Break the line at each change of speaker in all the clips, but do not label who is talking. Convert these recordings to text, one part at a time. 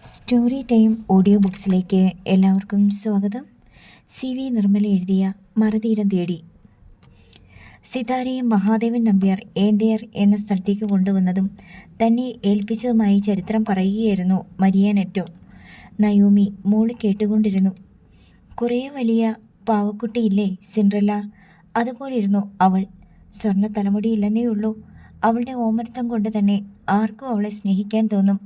Story time audio ബുക്സിലേക്ക് എല്ലാവർക്കും സ്വാഗതം. CV Nirmala എഴുതിയ മറുതീരം തേടി. സിതാരയെ മഹാദേവൻ നമ്പ്യാർ ഏന്തയർ എന്ന സ്ഥലത്തേക്ക് കൊണ്ടുവന്നതും തന്നെ ഏൽപ്പിച്ചതുമായി ചരിത്രം പറയുകയായിരുന്നു മരിയ നെറ്റോ. നയോമി മോള് കേട്ടുകൊണ്ടിരുന്നു. കുറേ വലിയ പാവക്കുട്ടിയില്ലേ സിൻഡ്രല്ല, അതുപോലിരുന്നു അവൾ. സ്വർണ്ണ തലമുടിയില്ലെന്നേ ഉള്ളൂ. അവളുടെ ഓമനത്തം കൊണ്ട് തന്നെ ആർക്കും അവളെ സ്നേഹിക്കാൻ തോന്നും.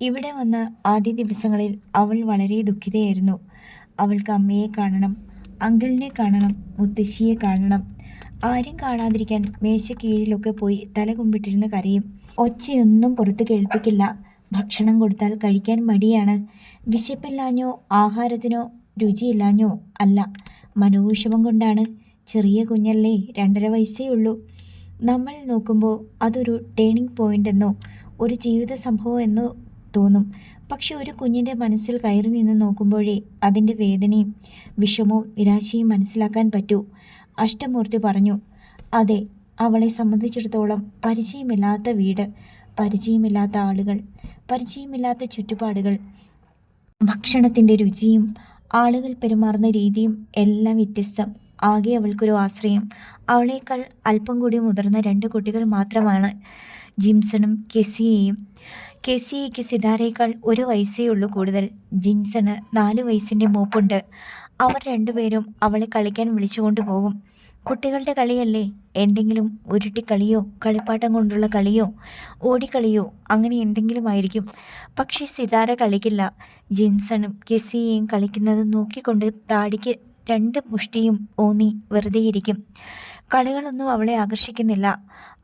ഇവിടെ വന്ന ആദ്യ ദിവസങ്ങളിൽ അവൾ വളരെ ദുഃഖിതയായിരുന്നു. അവൾക്ക് അമ്മയെ കാണണം, അങ്കിളിനെ കാണണം, മുത്തശ്ശിയെ കാണണം. ആരും കാണാതിരിക്കാൻ മേശക്കീഴിലൊക്കെ പോയി തല കുമ്പിട്ടിരുന്ന് കരയും. ഒച്ചയൊന്നും പുറത്ത് കേൾപ്പിക്കില്ല. ഭക്ഷണം കൊടുത്താൽ കഴിക്കാൻ മടിയാണ്. വിശപ്പില്ലാഞ്ഞോ ആഹാരത്തിനോ രുചിയില്ലാഞ്ഞോ അല്ല, മനോവിഷമം കൊണ്ടാണ്. ചെറിയ കുഞ്ഞല്ലേ, 2.5 വയസ്സേ ഉള്ളൂ. നമ്മൾ നോക്കുമ്പോൾ അതൊരു ടേണിംഗ് പോയിൻ്റ് എന്നോ ഒരു ജീവിത സംഭവം എന്നോ തോന്നും. പക്ഷെ ഒരു കുഞ്ഞിൻ്റെ മനസ്സിൽ കയറി നിന്ന് നോക്കുമ്പോഴേ അതിൻ്റെ വേദനയും വിഷമവും നിരാശയും മനസ്സിലാക്കാൻ പറ്റൂ. അഷ്ടമൂർത്തി പറഞ്ഞു. അതെ, അവളെ സംബന്ധിച്ചിടത്തോളം പരിചയമില്ലാത്ത വീട്, പരിചയമില്ലാത്ത ആളുകൾ, പരിചയമില്ലാത്ത ചുറ്റുപാടുകൾ, ഭക്ഷണത്തിൻ്റെ രുചിയും ആളുകൾ പെരുമാറുന്ന രീതിയും എല്ലാം വ്യത്യസ്തം. ആകെ അവൾക്കൊരു ആശ്രയം അവളേക്കാൾ അല്പം കൂടി മുതിർന്ന 2 കുട്ടികൾ മാത്രമാണ്, ജിൻസണും കെസിയയും. കെസിയയ്ക്ക് സിതാരയേക്കാൾ 1 വയസ്സേ ഉള്ളൂ കൂടുതൽ. ജിൻസണ് 4 വയസ്സിൻ്റെ മൂപ്പുണ്ട്. അവർ 2 പേരും അവളെ കളിക്കാൻ വിളിച്ചുകൊണ്ട് പോകും. കുട്ടികളുടെ കളിയല്ലേ, എന്തെങ്കിലും ഉരുട്ടിക്കളിയോ കളിപ്പാട്ടം കൊണ്ടുള്ള കളിയോ ഓടിക്കളിയോ അങ്ങനെ എന്തെങ്കിലും ആയിരിക്കും. പക്ഷേ സിതാര കളിക്കില്ല. ജിൻസണും കെസിയയും കളിക്കുന്നത് നോക്കിക്കൊണ്ട് താടിക്ക് 2 മുഷ്ടിയും ഊന്നി വെറുതെയിരിക്കും. കളികളൊന്നും അവളെ ആകർഷിക്കുന്നില്ല.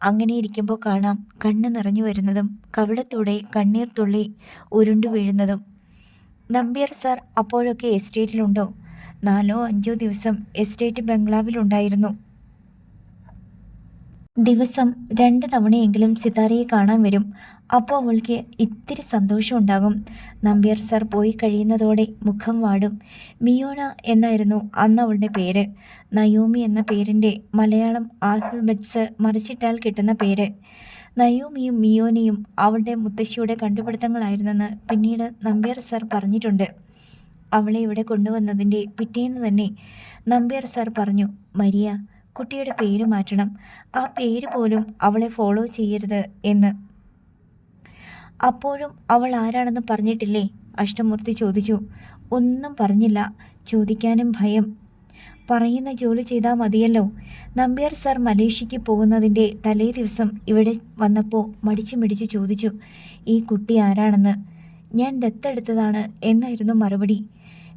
അങ്ങനെ ഇരിക്കുമ്പോൾ കാണാം കണ്ണ് നിറഞ്ഞു വരുന്നതും കവിളത്തൂടെ കണ്ണീർ തുള്ളി ഉരുണ്ടു വീഴുന്നതും. നമ്പ്യാർ സാർ അപ്പോഴൊക്കെ എസ്റ്റേറ്റിലുണ്ടോ? 4 or 5 ദിവസം എസ്റ്റേറ്റ് ബംഗ്ലാവിലുണ്ടായിരുന്നു. ദിവസം 2 തവണയെങ്കിലും സിതാരയെ കാണാൻ വരും. അപ്പോൾ അവൾക്ക് ഇത്തിരി സന്തോഷം ഉണ്ടാകും. നമ്പ്യാർ സാർ പോയി കഴിയുന്നതോടെ മുഖം വാടും. മിയോന എന്നായിരുന്നു അന്ന് അവളുടെ പേര്. നയോമി എന്ന പേരിൻ്റെ മലയാളം ആൽഫബറ്റ്സ് മറിച്ചിട്ടാൽ കിട്ടുന്ന പേര്. നയോമിയും മിയോനയും അവളുടെ മുത്തശ്ശിയുടെ കണ്ടുപിടുത്തങ്ങളായിരുന്നെന്ന് പിന്നീട് നമ്പ്യാർ സാർ പറഞ്ഞിട്ടുണ്ട്. അവളെ ഇവിടെ കൊണ്ടുവന്നതിൻ്റെ പിറ്റേന്ന് തന്നെ നമ്പ്യാർ സാർ പറഞ്ഞു, മരിയ, കുട്ടിയുടെ പേര് മാറ്റണം. ആ പേര് പോലും അവളെ ഫോളോ ചെയ്യരുത് എന്ന്. അപ്പോഴും അവൾ ആരാണെന്ന് പറഞ്ഞിട്ടില്ലേ? അഷ്ടമൂർത്തി ചോദിച്ചു. ഒന്നും പറഞ്ഞില്ല. ചോദിക്കാനും ഭയം. പറയുന്ന ജോലി ചെയ്താൽ മതിയല്ലോ. നമ്പ്യാർ സാർ മലേഷ്യക്ക് പോകുന്നതിൻ്റെ തലേ ദിവസം ഇവിടെ വന്നപ്പോൾ മടിച്ചു ചോദിച്ചു, ഈ കുട്ടി ആരാണെന്ന്. ഞാൻ ദത്തെടുത്തതാണ് എന്നായിരുന്നു മറുപടി.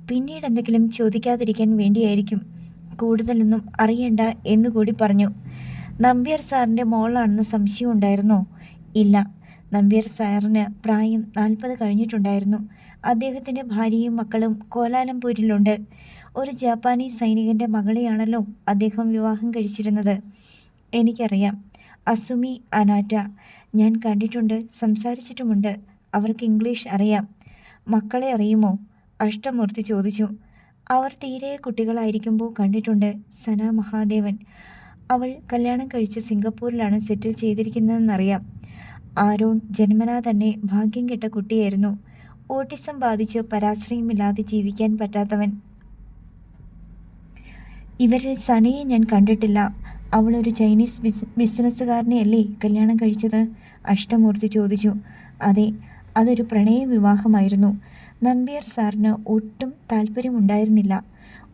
പിന്നീട് എന്തെങ്കിലും ചോദിക്കാതിരിക്കാൻ വേണ്ടിയായിരിക്കും. കൂടുതലൊന്നും അറിയണ്ട എന്നുകൂടി പറഞ്ഞു. നമ്പ്യാർ സാറിൻ്റെ മോളാണെന്ന് സംശയം ഉണ്ടായിരുന്നോ? ഇല്ല. നമ്പ്യാർ സാറിന് പ്രായം 40 കഴിഞ്ഞിട്ടുണ്ടായിരുന്നു. അദ്ദേഹത്തിൻ്റെ ഭാര്യയും മക്കളും കോലാലംപൂരിലുണ്ട്. ഒരു ജാപ്പാനീസ് സൈനികൻ്റെ മകളെയാണല്ലോ അദ്ദേഹം വിവാഹം കഴിച്ചിരുന്നത്. എനിക്കറിയാം. അസുമി അനാറ്റ. ഞാൻ കണ്ടിട്ടുണ്ട്, സംസാരിച്ചിട്ടുമുണ്ട്. അവർക്ക് ഇംഗ്ലീഷ് അറിയാം. മക്കളെ അറിയുമോ? അഷ്ടമൂർത്തി ചോദിച്ചു. അവർ തീരെ കുട്ടികളായിരിക്കുമ്പോൾ കണ്ടിട്ടുണ്ട്. സന മഹാദേവൻ. അവൾ കല്യാണം കഴിച്ച് സിംഗപ്പൂരിലാണ് സെറ്റിൽ ചെയ്തിരിക്കുന്നതെന്നറിയാം. ആരോൺ ജന്മനാ തന്നെ ഭാഗ്യം കെട്ട കുട്ടിയായിരുന്നു. ഓട്ടിസം ബാധിച്ച് പരാശ്രയമില്ലാതെ ജീവിക്കാൻ പറ്റാത്തവൻ. ഇവരിൽ സനയെ ഞാൻ കണ്ടിട്ടില്ല. അവളൊരു ചൈനീസ് ബിസിനസ്സുകാരനെയല്ലേ കല്യാണം കഴിച്ചത്? അഷ്ടമൂർത്തി ചോദിച്ചു. അതെ, അതൊരു പ്രണയ വിവാഹമായിരുന്നു. നമ്പ്യാർ സാറിന് ഒട്ടും താല്പര്യമുണ്ടായിരുന്നില്ല.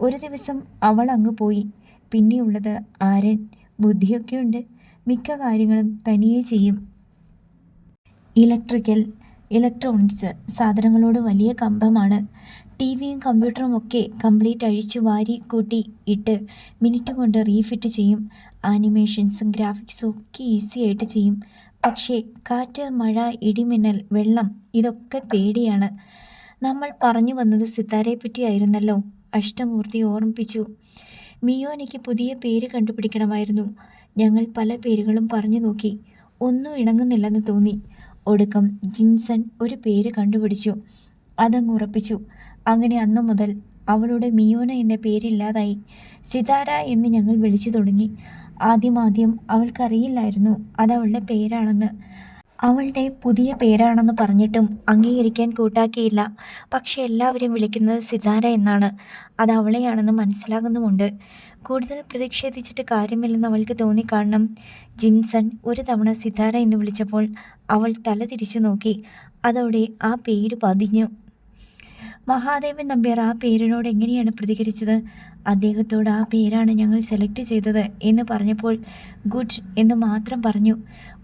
ഒരു ദിവസം അവൾ അങ്ങ് പോയി. പിന്നെയുള്ളത് ആരൻ. ബുദ്ധിയൊക്കെയുണ്ട്. മിക്ക കാര്യങ്ങളും തനിയെ ചെയ്യും. ഇലക്ട്രോണിക്സ് സാധനങ്ങളോട് വലിയ കമ്പമാണ്. ടിവിയും കമ്പ്യൂട്ടറും ഒക്കെ കംപ്ലീറ്റ് അഴിച്ചു വാരി കൂട്ടി ഇട്ട് മിനിറ്റ് കൊണ്ട് റീഫിറ്റ് ചെയ്യും. ആനിമേഷൻസും ഗ്രാഫിക്സും ഒക്കെ ഈസി ആയിട്ട് ചെയ്യും. പക്ഷേ കാറ്റ്, മഴ, ഇടിമിന്നൽ, വെള്ളം ഇതൊക്കെ പേടിയാണ്. നമ്മൾ പറഞ്ഞു വന്നത് സിതാരയെ പറ്റിയായിരുന്നല്ലോ, അഷ്ടമൂർത്തി ഓർമ്മിപ്പിച്ചു. മിയോനയ്ക്ക് പുതിയ പേര് കണ്ടുപിടിക്കണമായിരുന്നു. ഞങ്ങൾ പല പേരുകളും പറഞ്ഞു നോക്കി. ഒന്നും ഇണങ്ങുന്നില്ലെന്ന് തോന്നി. ഒടുക്കം ജിൻസൺ ഒരു പേര് കണ്ടുപിടിച്ചു. അതങ്ങ് ഉറപ്പിച്ചു. അങ്ങനെ അന്നു മുതൽ അവളുടെ മിയോന എന്ന പേരില്ലാതായി. സിതാര എന്ന് ഞങ്ങൾ വിളിച്ചു തുടങ്ങി. ആദ്യം അവൾക്കറിയില്ലായിരുന്നു അതവളുടെ പേരാണെന്ന്. അവളുടെ പുതിയ പേരാണെന്ന് പറഞ്ഞിട്ടും അംഗീകരിക്കാൻ കൂട്ടാക്കിയില്ല. പക്ഷെ എല്ലാവരും വിളിക്കുന്നത് സിതാര എന്നാണ്. അത് അവളെയാണെന്ന് മനസ്സിലാകുന്നുമുണ്ട്. കൂടുതൽ പ്രതിഷേധിച്ചിട്ട് കാര്യമില്ലെന്ന് അവൾക്ക് തോന്നിക്കാണണം. ജിംസൺ ഒരു തവണ സിതാര എന്ന് വിളിച്ചപ്പോൾ അവൾ തല തിരിച്ചു നോക്കി. അതോടെ ആ പേര് പതിഞ്ഞു. മഹാദേവൻ നമ്പ്യാർ ആ പേരിനോട് എങ്ങനെയാണ് പ്രതികരിച്ചത്? അദ്ദേഹത്തോട് ആ പേരാണ് ഞങ്ങൾ സെലക്ട് ചെയ്തത് എന്ന് പറഞ്ഞപ്പോൾ ഗുഡ് എന്ന് മാത്രം പറഞ്ഞു.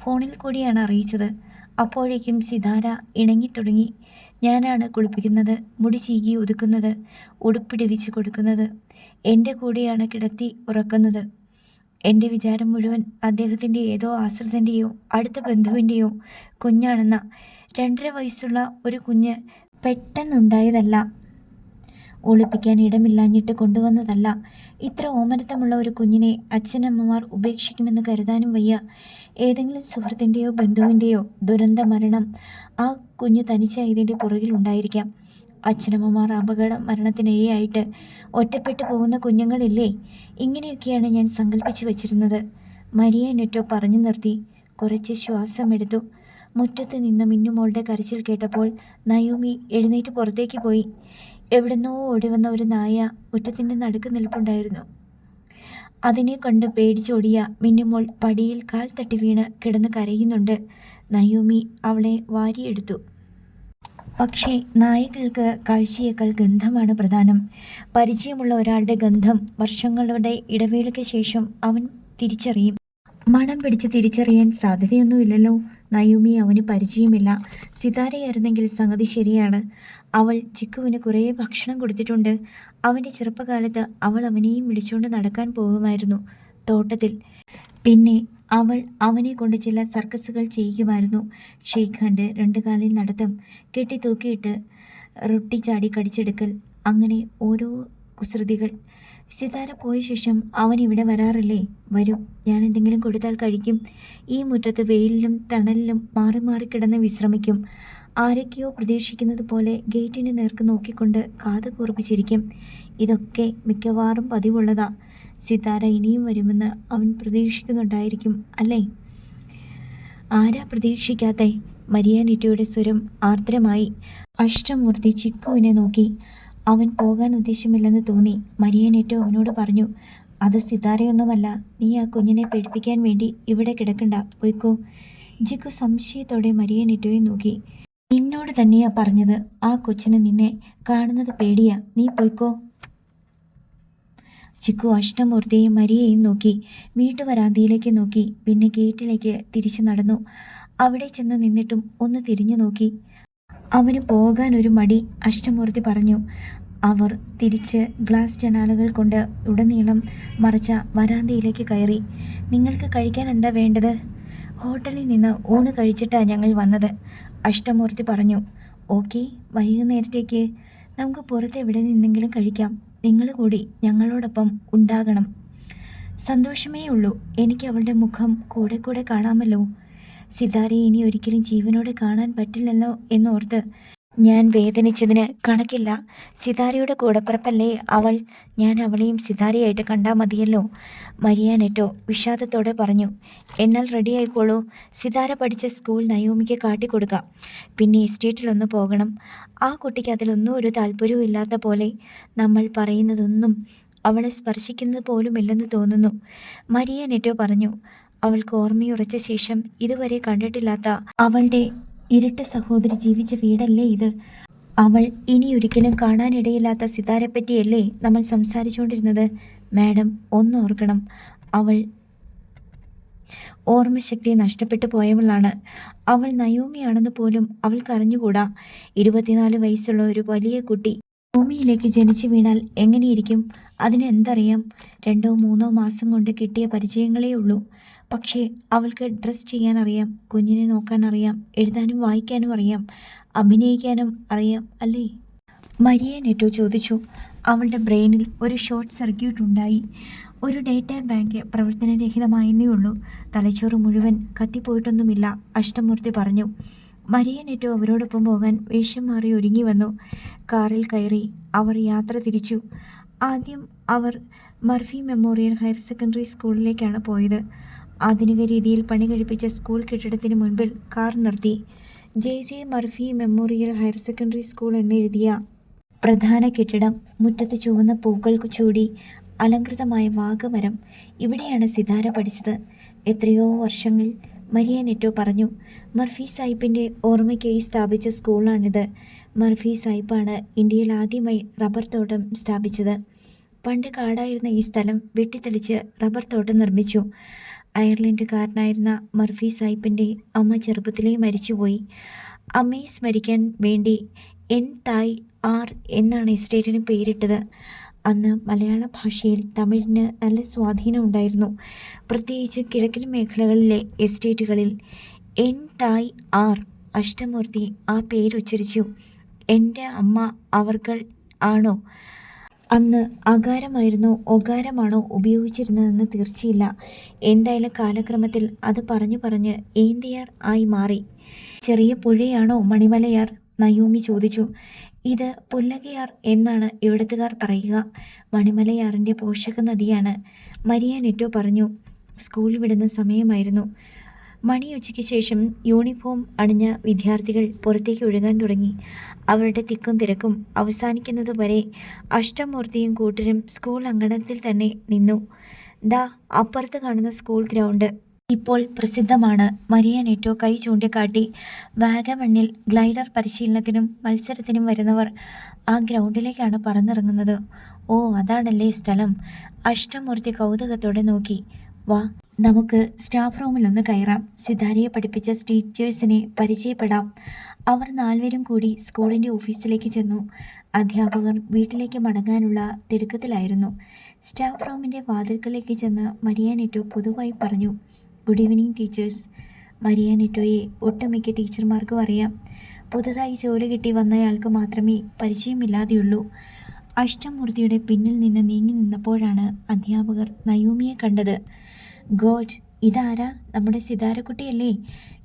ഫോണിൽ കൂടിയാണ് അറിയിച്ചത്. അപ്പോഴേക്കും സിതാര ഇണങ്ങിത്തുടങ്ങി. ഞാനാണ് കുളിപ്പിക്കുന്നത്, മുടി ചീകി ഒതുക്കുന്നത്, ഉടുപ്പിടിവിച്ച് കൊടുക്കുന്നത്, എൻ്റെ കൂടെയാണ് കിടത്തി ഉറക്കുന്നത്. എൻ്റെ വിചാരം മുഴുവൻ അദ്ദേഹത്തിൻ്റെ ഏതോ ആശ്രിതൻ്റെയോ അടുത്ത ബന്ധുവിൻ്റെയോ കുഞ്ഞാണെന്ന. 2.5 വയസ്സുള്ള ഒരു കുഞ്ഞ് പെട്ടെന്നുണ്ടായതല്ല, ഒളിപ്പിക്കാൻ ഇടമില്ലാഞ്ഞിട്ട് കൊണ്ടുവന്നതല്ല. ഇത്ര ഓമനത്തമുള്ള ഒരു കുഞ്ഞിനെ അച്ഛനമ്മമാർ ഉപേക്ഷിക്കുമെന്ന് കരുതാനും വയ്യ. ഏതെങ്കിലും സുഹൃത്തിൻ്റെയോ ബന്ധുവിൻ്റെയോ ദുരന്ത മരണം ആ കുഞ്ഞ് തനിച്ചായതിൻ്റെ പുറകിലുണ്ടായിരിക്കാം. അച്ഛനമ്മമാർ അപകട മരണത്തിനിരയായിട്ട് ഒറ്റപ്പെട്ടു പോകുന്ന കുഞ്ഞുങ്ങളില്ലേ? ഇങ്ങനെയൊക്കെയാണ് ഞാൻ സങ്കല്പിച്ചു വച്ചിരുന്നത്. മരിയ നെറ്റോ പറഞ്ഞു നിർത്തി. കുറച്ച് ശ്വാസമെടുത്തു. മുറ്റത്ത് നിന്ന് മിന്നുമോളുടെ കരച്ചിൽ കേട്ടപ്പോൾ നയോമി എഴുന്നേറ്റ് പുറത്തേക്ക് പോയി. എവിടുന്നോ ഓടിവന്ന ഒരു നായ മുറ്റത്തിൻ്റെ നടുക്ക് നിൽപ്പുണ്ടായിരുന്നു. അതിനെ കണ്ട് പേടിച്ചോടിയ മിന്നുമോൾ പടിയിൽ കാൽ തട്ടി വീണ് കിടന്ന് കരയുന്നുണ്ട്. നയോമി അവളെ വാരിയെടുത്തു. പക്ഷേ നായകൾക്ക് കാഴ്ചയേക്കാൾ ഗന്ധമാണ് പ്രധാനം. പരിചയമുള്ള ഒരാളുടെ ഗന്ധം വർഷങ്ങളുടെ ഇടവേളയ്ക്ക് ശേഷം അവൻ തിരിച്ചറിയും. മണം പിടിച്ച് തിരിച്ചറിയാൻ സാധ്യതയൊന്നുമില്ലല്ലോ. നയോമി അവന് പരിചയമില്ല. സിതാരയായിരുന്നെങ്കിൽ സംഗതി ശരിയാണ്. അവൾ ചിക്കുവിന് കുറേ ഭക്ഷണം കൊടുത്തിട്ടുണ്ട്. അവൻ്റെ ചെറുപ്പകാലത്ത് അവൾ അവനെയും വിളിച്ചുകൊണ്ട് നടക്കാൻ പോകുമായിരുന്നു തോട്ടത്തിൽ. പിന്നെ അവൾ അവനെ കൊണ്ട് ചില സർക്കസുകൾ ചെയ്യിക്കുമായിരുന്നു. ഷെയ്ഖ് ഹാൻഡ്, 2 കാലിൽ നടത്തം, കെട്ടിത്തൂക്കിയിട്ട് റൊട്ടി ചാടി കടിച്ചെടുക്കൽ, അങ്ങനെ ഓരോ കുസൃതികൾ. സിതാര പോയ ശേഷം അവൻ ഇവിടെ വരാറില്ലേ? വരും. ഞാൻ എന്തെങ്കിലും കൊടുത്താൽ കഴിക്കും. ഈ മുറ്റത്ത് വെയിലിലും തണലിലും മാറി മാറി കിടന്ന് വിശ്രമിക്കും. ആരൊക്കെയോ പ്രതീക്ഷിക്കുന്നത് പോലെ ഗേറ്റിന് നേർക്ക് നോക്കിക്കൊണ്ട് കാത് കൂർപ്പിച്ചിരിക്കും. ഇതൊക്കെ മിക്കവാറും പതിവുള്ളതാ. സിതാര ഇനിയും വരുമെന്ന് അവൻ പ്രതീക്ഷിക്കുന്നുണ്ടായിരിക്കും അല്ലേ? ആരാ പ്രതീക്ഷിക്കാത്തെ? മരിയ നെറ്റോയുടെ സ്വരം ആർദ്രമായി. അഷ്ടമൂർത്തി ചിക്കുവിനെ നോക്കി. അവൻ പോകാൻ ഉദ്ദേശമില്ലെന്ന് തോന്നി. മരിയ നെറ്റോ അവനോട് പറഞ്ഞു, അത് സിതാരയൊന്നുമല്ല. നീ ആ കുഞ്ഞിനെ പേടിപ്പിക്കാൻ വേണ്ടി ഇവിടെ കിടക്കണ്ട, പോയിക്കോ. ജിക്കു സംശയത്തോടെ മരിയ നെറ്റോയെ നോക്കി. നിന്നോട് തന്നെയാ പറഞ്ഞത്. ആ കൊച്ചിന് നിന്നെ കാണുന്നത് പേടിയാ. നീ പോയിക്കോ. ചിക്കു അഷ്ടമൂർത്തിയെയും മരിയയെയും നോക്കി. വീട്ടുവരാന്തയിലേക്ക് നോക്കി. പിന്നെ ഗേറ്റിലേക്ക് തിരിച്ചു നടന്നു. അവിടെ ചെന്ന് നിന്നിട്ടും ഒന്ന് തിരിഞ്ഞു നോക്കി. അവന് പോകാൻ ഒരു മടി. അഷ്ടമൂർത്തി പറഞ്ഞു. അവർ തിരിച്ച് ഗ്ലാസ് ജനാലകൾ കൊണ്ട് ഉടനീളം മറച്ച വരാന്തയിലേക്ക് കയറി. നിങ്ങൾക്ക് കഴിക്കാൻ എന്താ വേണ്ടത്? ഹോട്ടലിൽ നിന്ന് ഊണ് കഴിച്ചിട്ടാണ് ഞങ്ങൾ വന്നത്, അഷ്ടമൂർത്തി പറഞ്ഞു. ഓക്കെ, വൈകുന്നേരത്തേക്ക് നമുക്ക് പുറത്ത് എവിടെ നിന്നെങ്കിലും കഴിക്കാം. നിങ്ങൾ കൂടി ഞങ്ങളോടൊപ്പം ഉണ്ടാകണം. സന്തോഷമേ ഉള്ളൂ. എനിക്ക് അവളുടെ മുഖം കൂടെ കൂടെ കാണാമല്ലോ. സിതാരയെ ഇനി ഒരിക്കലും ജീവനോടെ കാണാൻ പറ്റില്ലല്ലോ എന്നോർത്ത് ഞാൻ വേദനിച്ചതിന് കണക്കില്ല. സിതാരയുടെ കൂടപ്പിറപ്പല്ലേ അവൾ. ഞാൻ അവളെയും സിതാരയായിട്ട് കണ്ടാൽ മതിയല്ലോ, മരിയ നെറ്റോ വിഷാദത്തോടെ പറഞ്ഞു. എന്നാൽ റെഡി ആയിക്കോളൂ. സിതാര പഠിച്ച സ്കൂൾ നയോമിക്ക് കാട്ടിക്കൊടുക്കാം. പിന്നെ എസ്റ്റേറ്റിലൊന്ന് പോകണം. ആ കുട്ടിക്ക് അതിലൊന്നും ഒരു താല്പര്യവും ഇല്ലാത്ത പോലെ. നമ്മൾ പറയുന്നതൊന്നും അവളെ സ്പർശിക്കുന്നത് പോലുമില്ലെന്ന് തോന്നുന്നു, മരിയ നെറ്റോ പറഞ്ഞു. അവൾക്ക് ഓർമ്മയുറച്ച ശേഷം ഇതുവരെ കണ്ടിട്ടില്ലാത്ത അവളുടെ ഇരട്ട സഹോദരി ജീവിച്ച വീടല്ലേ ഇത്? അവൾ ഇനിയൊരിക്കലും കാണാനിടയില്ലാത്ത സിതാരപ്പറ്റിയല്ലേ നമ്മൾ സംസാരിച്ചുകൊണ്ടിരുന്നത്? മാഡം, ഒന്നോർക്കണം, അവൾ ഓർമ്മശക്തി നഷ്ടപ്പെട്ടു പോയവളാണ്. അവൾ നയോമിയാണെന്ന് പോലും അവൾക്ക് അറിഞ്ഞുകൂടാ. 24 വയസ്സുള്ള ഒരു വലിയ കുട്ടി ഭൂമിയിലേക്ക് ജനിച്ചു വീണാൽ എങ്ങനെയിരിക്കും? അതിനെന്തറിയാം? 2-3 മാസം കൊണ്ട് കിട്ടിയ പരിചയങ്ങളേ ഉള്ളൂ. പക്ഷേ അവൾക്ക് ഡ്രസ് ചെയ്യാൻ അറിയാം, കുഞ്ഞിനെ നോക്കാൻ അറിയാം, എഴുതാനും വായിക്കാനും അറിയാം, അഭിനയിക്കാനും അറിയാം അല്ലേ? മരിയ നെറ്റോ ചോദിച്ചു. അവളുടെ ബ്രെയിനിൽ ഒരു ഷോർട്ട് സർക്യൂട്ട് ഉണ്ടായി. ഒരു ഡേറ്റ ബാങ്ക് പ്രവർത്തനരഹിതമായെന്നേ ഉള്ളൂ. തലച്ചോറ് മുഴുവൻ കത്തിപ്പോയിട്ടൊന്നുമില്ല, അഷ്ടമൂർത്തി പറഞ്ഞു. മരിയ നെറ്റോ അവരോടൊപ്പം പോകാൻ വേഷം മാറി ഒരുങ്ങി വന്നു. കാറിൽ കയറി അവർ യാത്ര തിരിച്ചു. ആദ്യം അവർ മർഫി മെമ്മോറിയൽ ഹയർ സെക്കൻഡറി സ്കൂളിലേക്കാണ് പോയത്. ആധുനിക രീതിയിൽ പണി കഴിപ്പിച്ച സ്കൂൾ കെട്ടിടത്തിന് മുൻപിൽ കാർ നിർത്തി. J Murphy memorial higher secondary school എന്നെഴുതിയ പ്രധാന കെട്ടിടം, മുറ്റത്ത് ചുവന്ന പൂക്കൾ ചൂടി അലങ്കൃതമായ വാഗമരം. ഇവിടെയാണ് സിതാര പഠിച്ചത്. എത്രയോ വർഷങ്ങൾ, മരിയ നെറ്റോ പറഞ്ഞു. മർഫി സാഹിബിൻ്റെ ഓർമ്മയ്ക്കായി സ്ഥാപിച്ച സ്കൂളാണിത്. മർഫി സാഹിബാണ് ഇന്ത്യയിൽ ആദ്യമായി റബ്ബർ തോട്ടം സ്ഥാപിച്ചത്. പണ്ട് കാടായിരുന്ന ഈ സ്ഥലം വെട്ടിത്തെളിച്ച് റബ്ബർ തോട്ടം നിർമ്മിച്ചു. അയർലൻഡുകാരനായിരുന്ന മർഫി സാഹിബിൻ്റെ അമ്മ ചെറുപ്പത്തിലേ മരിച്ചുപോയി. അമ്മയെ സ്മരിക്കാൻ വേണ്ടി എൻ തായ് ആർ എന്നാണ് എസ്റ്റേറ്റിന് പേരിട്ടത്. അന്ന് മലയാള ഭാഷയിൽ തമിഴിന് നല്ല സ്വാധീനം ഉണ്ടായിരുന്നു, പ്രത്യേകിച്ച് കിഴക്കൻ മേഖലകളിലെ എസ്റ്റേറ്റുകളിൽ. എൻ തായ് ആർ അഷ്ടമൂർത്തി ആ പേരുച്ചരിച്ചു. എൻ്റെ അമ്മ അവർകൾ ആണോ? അന്ന് അകാരമായിരുന്നോ ഒകാരമാണോ ഉപയോഗിച്ചിരുന്നതെന്ന് തീർച്ചയില്ല. എന്തായാലും കാലക്രമത്തിൽ അത് പറഞ്ഞ് ഏന്തിയാർ ആയി മാറി. ചെറിയ പുഴയാണോ മണിമലയാർ? നയോമി ചോദിച്ചു. ഇത് പുല്ലകയാർ എന്നാണ് ഇവിടുത്തുകാർ പറയുക. മണിമലയാറിൻ്റെ പോഷക നദിയാണ്, മരിയ നെറ്റോ പറഞ്ഞു. സ്കൂൾ വിടുന്ന സമയമായിരുന്നു. മണിയുച്ചയ്ക്ക് ശേഷം യൂണിഫോം അണിഞ്ഞ വിദ്യാർത്ഥികൾ പുറത്തേക്ക് ഒഴുകാൻ തുടങ്ങി. അവരുടെ തിക്കും തിരക്കും അവസാനിക്കുന്നതുവരെ അഷ്ടമൂർത്തിയും കൂട്ടരും സ്കൂൾ അങ്കണത്തിൽ തന്നെ നിന്നു. ദാ അപ്പുറത്ത് കാണുന്ന സ്കൂൾ ഗ്രൗണ്ട് ഇപ്പോൾ പ്രസിദ്ധമാണ്. മരിയ നെറ്റോ കൈ ചൂണ്ടിക്കാട്ടി. വാഗമണ്ണിൽ ഗ്ലൈഡർ പരിശീലനത്തിനും മത്സരത്തിനും വരുന്നവർ ആ ഗ്രൗണ്ടിലേക്കാണ് പറന്നിറങ്ങുന്നത്. ഓ, അതാണല്ലേ സ്ഥലം. അഷ്ടമൂർത്തി കൗതുകത്തോടെ നോക്കി. വാ, നമുക്ക് സ്റ്റാഫ് റൂമിലൊന്ന് കയറാം. സിതാരയെ പഠിപ്പിച്ച ടീച്ചേഴ്സിനെ പരിചയപ്പെടാം. അവർ നാൽവരും കൂടി സ്കൂളിൻ്റെ ഓഫീസിലേക്ക് ചെന്നു. അധ്യാപകർ വീട്ടിലേക്ക് മടങ്ങാനുള്ള തിടുക്കത്തിലായിരുന്നു. സ്റ്റാഫ് റൂമിൻ്റെ വാതിൽക്കലേക്ക് ചെന്ന് മരിയ നെറ്റോ പൊതുവായി പറഞ്ഞു. Good evening teachers. മരിയ നെറ്റോയെ ഒട്ടുമിക്ക ടീച്ചർമാർക്കും അറിയാം. പുതുതായി ജോലി കിട്ടി വന്നയാൾക്ക് മാത്രമേ പരിചയമില്ലാതെയുള്ളൂ. അഷ്ടമൂർത്തിയുടെ പിന്നിൽ നിന്ന് നീങ്ങി നിന്നപ്പോഴാണ് അധ്യാപകർ നയോമിയെ കണ്ടത്. ഗോഡ്, ഇതാരാ? നമ്മുടെ സിതാരക്കുട്ടിയല്ലേ?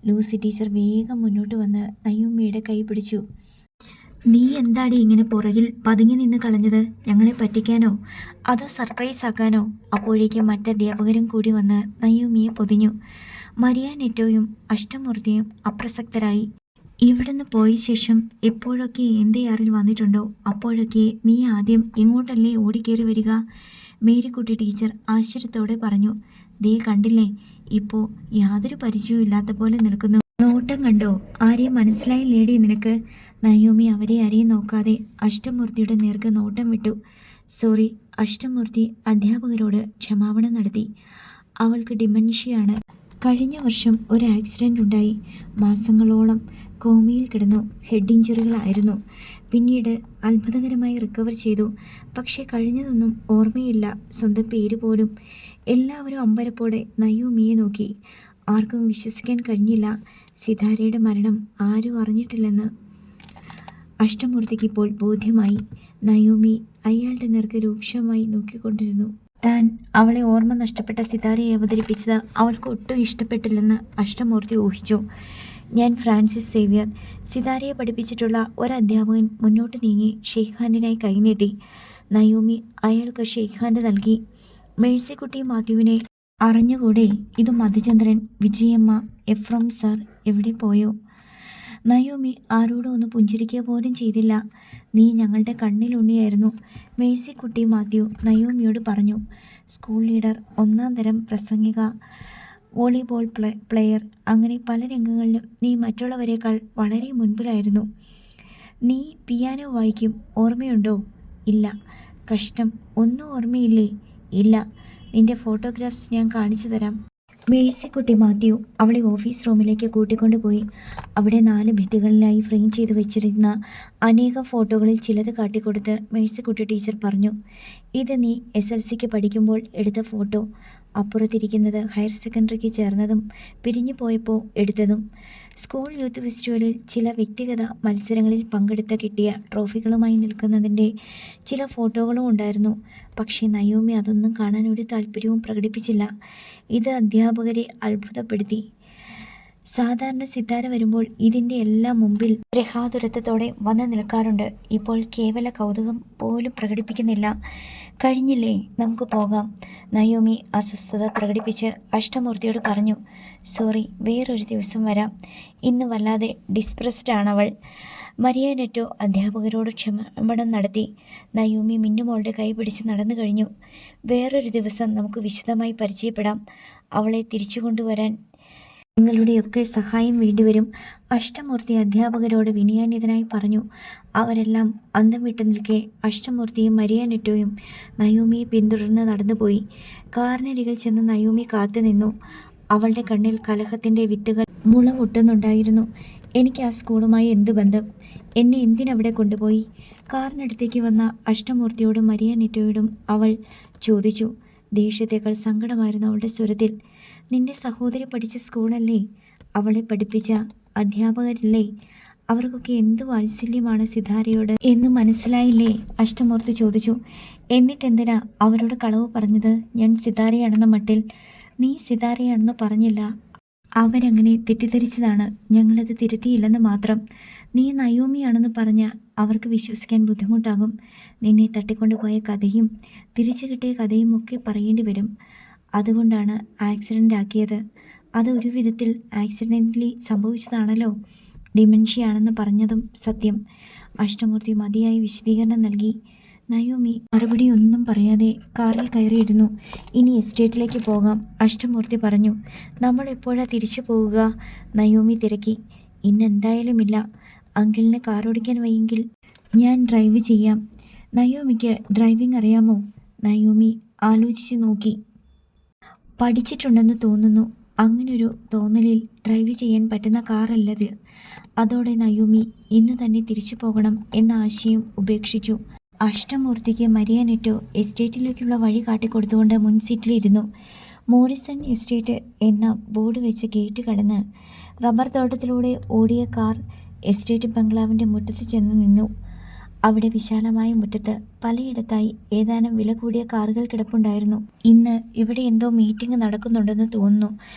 ലൂസി ടീച്ചർ വേഗം മുന്നോട്ട് വന്ന് നയോമിയുടെ കൈ പിടിച്ചു. നീ എന്താടി ഇങ്ങനെ പുറകിൽ പതുങ്ങി നിന്ന് കളഞ്ഞത്? ഞങ്ങളെ പറ്റിക്കാനോ അതോ സർപ്രൈസ് ആക്കാനോ? അപ്പോഴേക്കും മറ്റധ്യാപകരും കൂടി വന്ന് നയോമിയെ പൊതിഞ്ഞു. മരിയ നെറ്റോയും അഷ്ടമൂർത്തിയും അപ്രസക്തരായി. ഇവിടുന്ന് പോയ ശേഷം എപ്പോഴൊക്കെ ഏന്തയാറിൽ വന്നിട്ടുണ്ടോ അപ്പോഴൊക്കെ നീ ആദ്യം ഇങ്ങോട്ടല്ലേ ഓടിക്കേറി വരിക? മേരിക്കുട്ടി ടീച്ചർ ആശ്ചര്യത്തോടെ പറഞ്ഞു. ദേ കണ്ടില്ലേ, ഇപ്പോൾ യാതൊരു പരിചയവും ഇല്ലാത്ത പോലെ നിൽക്കുന്നു. നോട്ടം കണ്ടോ? ആരെയും മനസ്സിലായില്ലേടി നിനക്ക്? നയോമി അവരെ ആരെയും നോക്കാതെ അഷ്ടമൂർത്തിയുടെ നേർക്ക് നോട്ടം വിട്ടു. സോറി. അഷ്ടമൂർത്തി അധ്യാപകരോട് ക്ഷമാപണം നടത്തി. അവൾക്ക് ഡിമെൻഷ്യയാണ്. കഴിഞ്ഞ വർഷം ഒരു ആക്സിഡൻ്റ് ഉണ്ടായി. മാസങ്ങളോളം കോമയിൽ കിടന്നു. ഹെഡ് ഇഞ്ചുറികളായിരുന്നു. പിന്നീട് അത്ഭുതകരമായി റിക്കവർ ചെയ്തു. പക്ഷേ കഴിഞ്ഞതൊന്നും ഓർമ്മയില്ല, സ്വന്തം പേര് പോലും. എല്ലാവരും അമ്പരപ്പോടെ നയോമിയെ നോക്കി. ആർക്കും വിശ്വസിക്കാൻ കഴിഞ്ഞില്ല. സിതാരയുടെ മരണം ആരും അറിഞ്ഞിട്ടില്ലെന്ന് അഷ്ടമൂർത്തിക്ക് ഇപ്പോൾ ബോധ്യമായി. നയോമി അയാളുടെ നേർക്ക് രൂക്ഷമായി നോക്കിക്കൊണ്ടിരുന്നു. താൻ അവളെ ഓർമ്മ നഷ്ടപ്പെട്ട സിതാരയെ അവതരിപ്പിച്ചത് അവൾക്ക് ഒട്ടും ഇഷ്ടപ്പെട്ടില്ലെന്ന് അഷ്ടമൂർത്തി ഊഹിച്ചു. ഞാൻ ഫ്രാൻസിസ് സേവ്യർ. സിതാരയെ പഠിപ്പിച്ചിട്ടുള്ള ഒരധ്യാപകൻ മുന്നോട്ട് നീങ്ങി ഷെയ്ഖ് ഹാൻഡിനായി കൈനീട്ടി. നയോമി അയാൾക്ക് ഷെയ്ഖ് ഹാൻഡ് നൽകി. മേഴ്സിക്കുട്ടി മാത്യുവിനെ അറിഞ്ഞുകൂടെ? ഇത് മധുചന്ദ്രൻ, വിജയമ്മ, എഫ്രോം സാർ എവിടെ പോയോ? നയോമി ആരോടും ഒന്ന് പുഞ്ചിരിക്കുക പോലും ചെയ്തില്ല. നീ ഞങ്ങളുടെ കണ്ണിലുണ്ണിയായിരുന്നു, മേഴ്സിക്കുട്ടി മാത്യു നയോമിയോട് പറഞ്ഞു. സ്കൂൾ ലീഡർ, ഒന്നാം തരം പ്രസംഗിക, വോളിബോൾ പ്ലെയർ, അങ്ങനെ പല രംഗങ്ങളിലും നീ മറ്റുള്ളവരെക്കാൾ വളരെ മുൻപിലായിരുന്നു. നീ പിയാനോ വായിക്കും, ഓർമ്മയുണ്ടോ? ഇല്ല. കഷ്ടം, ഒന്നും ഓർമ്മയില്ലേ? ഇല്ല. നിന്റെ ഫോട്ടോഗ്രാഫ്സ് ഞാൻ കാണിച്ചു തരാം. മേഴ്സിക്കുട്ടി മാത്യു അവളെ ഓഫീസ് റൂമിലേക്ക് കൂട്ടിക്കൊണ്ടുപോയി. അവിടെ 4 ഭിത്തികളിലായി ഫ്രെയിം ചെയ്ത് വെച്ചിരുന്ന അനേകം ഫോട്ടോകളിൽ ചിലത് കാട്ടിക്കൊടുത്ത് മേഴ്സിക്കുട്ടി ടീച്ചർ പറഞ്ഞു. ഇത് നീ SLCക്ക് പഠിക്കുമ്പോൾ എടുത്ത ഫോട്ടോ. അപ്പുറത്തിരിക്കുന്നത് ഹയർ സെക്കൻഡറിക്ക് ചേർന്നതും പിരിഞ്ഞു പോയപ്പോൾ എടുത്തതും. സ്കൂൾ യൂത്ത് ഫെസ്റ്റിവലിൽ ചില വ്യക്തിഗത മത്സരങ്ങളിൽ പങ്കെടുത്ത കിട്ടിയ ട്രോഫികളുമായി നിൽക്കുന്നതിൻ്റെ ചില ഫോട്ടോകളും ഉണ്ടായിരുന്നു. പക്ഷേ നയോമി അതൊന്നും കാണാൻ ഒരു താല്പര്യവും പ്രകടിപ്പിച്ചില്ല. ഇത് അധ്യാപകരെ അത്ഭുതപ്പെടുത്തി. സാധാരണ സിത്താര വരുമ്പോൾ ഇതിൻ്റെ എല്ലാം മുമ്പിൽ ഗൃഹാതുരത്വത്തോടെ വന്നു നിൽക്കാറുണ്ട്. ഇപ്പോൾ കേവല കൗതുകം പോലും പ്രകടിപ്പിക്കുന്നില്ല. കഴിഞ്ഞില്ലേ, നമുക്ക് പോകാം. നയോമി അസ്വസ്ഥത പ്രകടിപ്പിച്ച് അഷ്ടമൂർത്തിയോട് പറഞ്ഞു. സോറി, വേറൊരു ദിവസം വരാം. ഇന്ന് വല്ലാതെ ഡിസ്പ്രസ്ഡ് ആണവൾ. മരിയ നെറ്റോ അധ്യാപകരോട് ക്ഷമാപണം നടത്തി. നയോമി മിന്നുമോളുടെ കൈ പിടിച്ച് നടന്നു കഴിഞ്ഞു. വേറൊരു ദിവസം നമുക്ക് വിശദമായി പരിചയപ്പെടാം. അവളെ തിരിച്ചു കൊണ്ടുവരാൻ നിങ്ങളുടെയൊക്കെ സഹായം വേണ്ടിവരും. അഷ്ടമൂർത്തി അധ്യാപകരോട് വിനയാന്വിതനായി പറഞ്ഞു. അവരെല്ലാം അന്തം വിട്ടു നിൽക്കെ അഷ്ടമൂർത്തിയും മരിയ നെറ്റോയും നയോമിയെ പിന്തുടർന്ന് നടന്നുപോയി. കാറിനരികിൽ ചെന്ന് നയോമി കാത്തുനിന്നു. അവളുടെ കണ്ണിൽ കലഹത്തിൻ്റെ വിത്തുകൾ മുളപൊട്ടുന്നുണ്ടായിരുന്നു. എനിക്ക് ആ സ്കൂളുമായി എന്തു ബന്ധം? എന്നെ എന്തിനവിടെ കൊണ്ടുപോയി? കാറിനടുത്തേക്ക് വന്ന അഷ്ടമൂർത്തിയോടും മരിയ നെറ്റോയോടും അവൾ ചോദിച്ചു. ദേഷ്യത്തേക്കാൾ സങ്കടമായിരുന്നു അവളുടെ സ്വരത്തിൽ. നിന്റെ സഹോദരി പഠിച്ച സ്കൂളല്ലേ? അവളെ പഠിപ്പിച്ച അധ്യാപകരില്ലേ? അവർക്കൊക്കെ എന്ത് വാത്സല്യമാണ് സിതാരയോട് എന്ന് മനസ്സിലായില്ലേ? അഷ്ടമൂർത്തി ചോദിച്ചു. എന്നിട്ടെന്തിനാ അവരോട് കളവ് പറഞ്ഞത്? ഞാൻ സിതാരയാണെന്ന മട്ടിൽ. നീ സിതാരയാണെന്ന് പറഞ്ഞില്ല. അവരങ്ങനെ തെറ്റിദ്ധരിച്ചതാണ്. ഞങ്ങളത് തിരുത്തിയില്ലെന്ന് മാത്രം. നീ നയോമിയാണെന്ന് പറഞ്ഞാൽ അവർക്ക് വിശ്വസിക്കാൻ ബുദ്ധിമുട്ടാകും. നിന്നെ തട്ടിക്കൊണ്ടുപോയ കഥയും തിരിച്ചു കിട്ടിയ കഥയും ഒക്കെ പറയേണ്ടി വരും. അതുകൊണ്ടാണ് ആക്സിഡൻ്റ് ആക്കിയത്. അത് ഒരു വിധത്തിൽ ആക്സിഡൻ്റലി സംഭവിച്ചതാണല്ലോ. ഡിമെൻഷ്യയാണെന്ന് പറഞ്ഞതും സത്യം. അഷ്ടമൂർത്തി മതിയായി വിശദീകരണം നൽകി. നയോമി മറുപടി ഒന്നും പറയാതെ കാറിൽ കയറിയിരുന്നു. ഇനി എസ്റ്റേറ്റിലേക്ക് പോകാം, അഷ്ടമൂർത്തി പറഞ്ഞു. നമ്മൾ എപ്പോഴാണ് തിരിച്ചു പോവുക? നയോമി തിരക്കി. ഇന്നെന്തായാലും ഇല്ല. അങ്കിളിന് കാർ ഓടിക്കാൻ വയ്യെങ്കിൽ ഞാൻ ഡ്രൈവ് ചെയ്യാം. നയോമിക്ക് ഡ്രൈവിംഗ് അറിയാമോ? നയോമി ആലോചിച്ച് നോക്കി. പഠിച്ചിട്ടുണ്ടെന്ന് തോന്നുന്നു. അങ്ങനൊരു തോന്നലിൽ ഡ്രൈവ് ചെയ്യാൻ പറ്റുന്ന കാറല്ലത്. അതോടെ നയോമി ഇന്ന് തന്നെ തിരിച്ചു പോകണം എന്ന ആശയം ഉപേക്ഷിച്ചു. അഷ്ടമൂർത്തിക്ക് മരിയ നെറ്റോ എസ്റ്റേറ്റിലേക്കുള്ള വഴി കാട്ടിക്കൊടുത്തുകൊണ്ട് മുൻ സീറ്റിലിരുന്നു. മോറിസൺ എസ്റ്റേറ്റ് എന്ന ബോർഡ് വെച്ച ഗേറ്റ് കടന്ന് റബ്ബർ തോട്ടത്തിലൂടെ ഓടിയ കാർ എസ്റ്റേറ്റ് ബംഗ്ലാവിൻ്റെ മുറ്റത്ത് ചെന്ന് നിന്നു. അവിടെ വിശാലമായ മുറ്റത്ത് പലയിടത്തായി ഏതാനും വില കൂടിയ കാറുകൾ കിടപ്പുണ്ടായിരുന്നു. ഇന്ന് ഇവിടെ എന്തോ മീറ്റിംഗ് നടക്കുന്നുണ്ടെന്ന് തോന്നുന്നു.